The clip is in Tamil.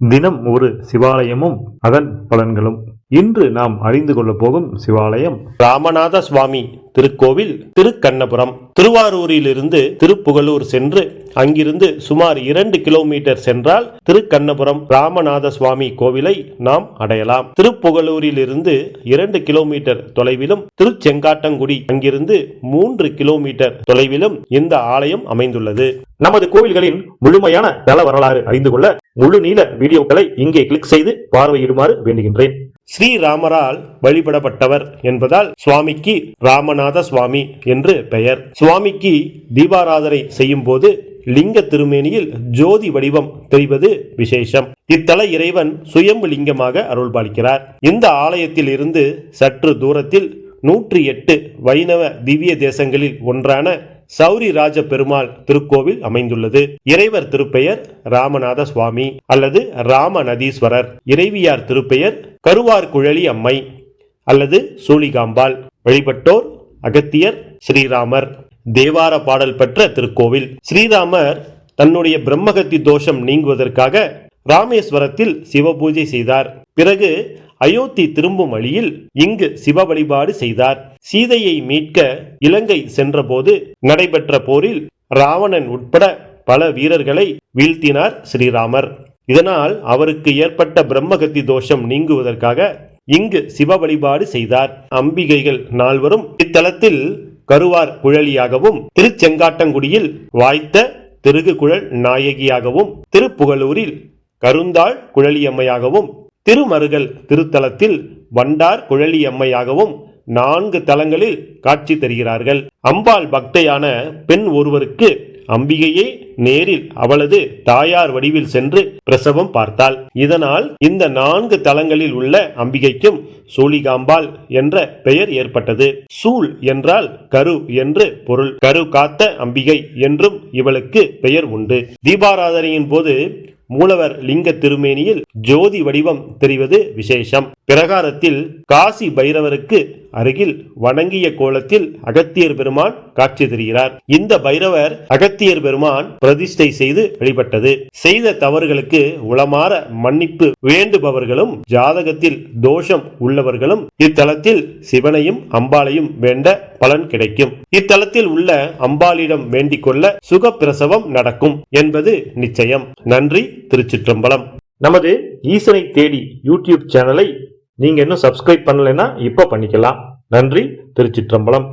தினம் ஒரு சிவாலயமும் அதன் பலன்களும். இன்று நாம் அறிந்து கொள்ள போகும் சிவாலயம் ராமநாத சுவாமி திருக்கோவில் திருக்கண்ணபுரம். திருவாரூரிலிருந்து திருப்புகலூர் சென்று அங்கிருந்து சுமார் 2 கிலோமீட்டர் சென்றால் திருக்கண்ணபுரம் ராமநாத சுவாமி கோவிலை நாம் அடையலாம். திருப்புகலூரிலிருந்து 2 கிலோமீட்டர் தொலைவிலும் திருச்செங்காட்டங்குடி அங்கிருந்து 3 கிலோமீட்டர் தொலைவிலும் இந்த ஆலயம் அமைந்துள்ளது. நமது கோவில்களின் முழுமையான தல வரலாறு அறிந்து கொள்ள முழு நீள வீடியோக்களை இங்கே கிளிக் செய்து பார்வையிடுமாறு வேண்டுகின்றேன். ஸ்ரீராமரால் வழிபடப்பட்டவர் என்பதால் சுவாமிக்கு ராமநாத சுவாமி என்று பெயர். சுவாமிக்கு தீபாராதனை செய்யும் போது லிங்க திருமேனியில் ஜோதி வடிவம் தெரிவது விசேஷம். இத்தல இறைவன் சுயம்பு லிங்கமாக அருள்பாலிக்கிறார். இந்த ஆலயத்தில் இருந்து சற்று தூரத்தில் 108 வைணவ திவ்ய தேசங்களில் ஒன்றான சௌரி ராஜ பெருமாள் திருக்கோவில் அமைந்துள்ளது. இறைவர் திருப்பெயர் ராமநாத சுவாமி அல்லது ராமநதீஸ்வரர். இறைவியார் திருப்பெயர் கருவார்குழலி அம்மை அல்லது சூளிகாம்பாள். வழிபட்டோர் அகத்தியர், ஸ்ரீராமர். தேவார பாடல் பெற்ற திருக்கோவில். ஸ்ரீராமர் தன்னுடைய பிரம்மகத்தி தோஷம் நீங்குவதற்காக ராமேஸ்வரத்தில் சிவபூஜை செய்தார். பிறகு அயோத்தி திரும்பும் வழியில் இங்கு சிவ வழிபாடு செய்தார். சீதையை மீட்க இலங்கை சென்றபோது நடைபெற்ற போரில் ராவணன் உட்பட பல வீரர்களை வீழ்த்தினார் ஸ்ரீராமர். இதனால் அவருக்கு ஏற்பட்ட பிரம்மகத்தி தோஷம் நீங்குவதற்காக இங்கு சிவ வழிபாடு செய்தார். அம்பிகைகள் 4வரும் இத்தலத்தில் கருவார் குழலியாகவும், திருச்செங்காட்டங்குடியில் வாய்த்த திருகு குழல் நாயகியாகவும், திருப்புகலூரில் கருந்தாள் குழலியம்மையாகவும், திருமருகல் திருத்தலத்தில் வண்டார் குழலியம்மையாகவும் 4 தலங்களில் காட்சி தருகிறார்கள். அம்பாள் பக்தையான பெண் ஒருவருக்கு அம்பிகையே நேரில் அவளது தாயார் வடிவில் சென்று பிரசவம் பார்த்தாள். இதனால் இந்த 4 தலங்களில் உள்ள அம்பிகைக்கும் சூளிகாம்பாள் என்ற பெயர் ஏற்பட்டது. சூள் என்றால் கரு என்று பொருள். கரு காத்த அம்பிகை என்றும் இவளுக்கு பெயர் உண்டு. தீபாராதனையின் போது மூலவர் லிங்க திருமேனியில் ஜோதி வடிவம் தெரிவது விசேஷம். பிரகாரத்தில் காசி பைரவருக்கு அருகில் வணங்கிய கோலத்தில் அகத்தியர் பெருமான் காட்சி தருகிறார். இந்த பைரவர் அகத்தியர் பெருமான் பிரதிஷ்டை செய்து வழிபட்டது. செய்த தவறுகளுக்கு உளமாற மன்னிப்பு வேண்டுபவர்களும் ஜாதகத்தில் தோஷம் உள்ளவர்களும் இத்தலத்தில் சிவனையும் அம்பாளையும் வேண்ட பலன் கிடைக்கும். இத்தலத்தில் உள்ள அம்பாளிடம் வேண்டிக் கொள்ள சுகப்பிரசவம் நடக்கும் என்பது நிச்சயம். நன்றி. திருச்சிற்றம்பலம். நமது ஈசனை தேடி யூடியூப் சேனலை நீங்க இன்னும் சப்ஸ்கிரைப் பண்ணலைன்னா இப்ப பண்ணிக்கலாம். நன்றி. திருச்சிற்றம்பலம்.